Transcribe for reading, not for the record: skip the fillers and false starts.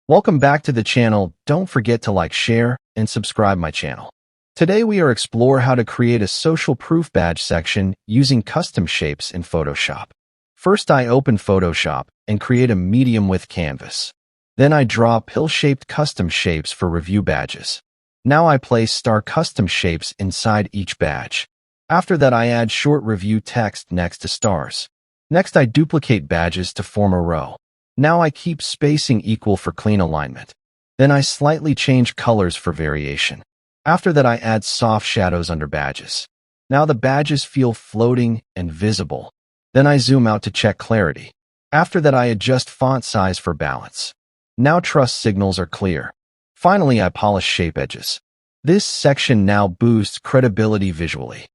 Welcome back to the channel. Don't forget to like, share, and subscribe my channel. Today we are explore how to create a social proof badge section using custom shapes in Photoshop. First I open Photoshop and create a medium width canvas. Then I draw pill-shaped custom shapes for review badges. Now I place star custom shapes inside each badge. After that I add short review text next to stars. Next I duplicate badges to form a row. Now I keep spacing equal for clean alignment. Then I slightly change colors for variation. After that I add soft shadows under badges. Now the badges feel floating and visible. Then I zoom out to check clarity. After that I adjust font size for balance. Now trust signals are clear. Finally I polish shape edges. This section now boosts credibility visually.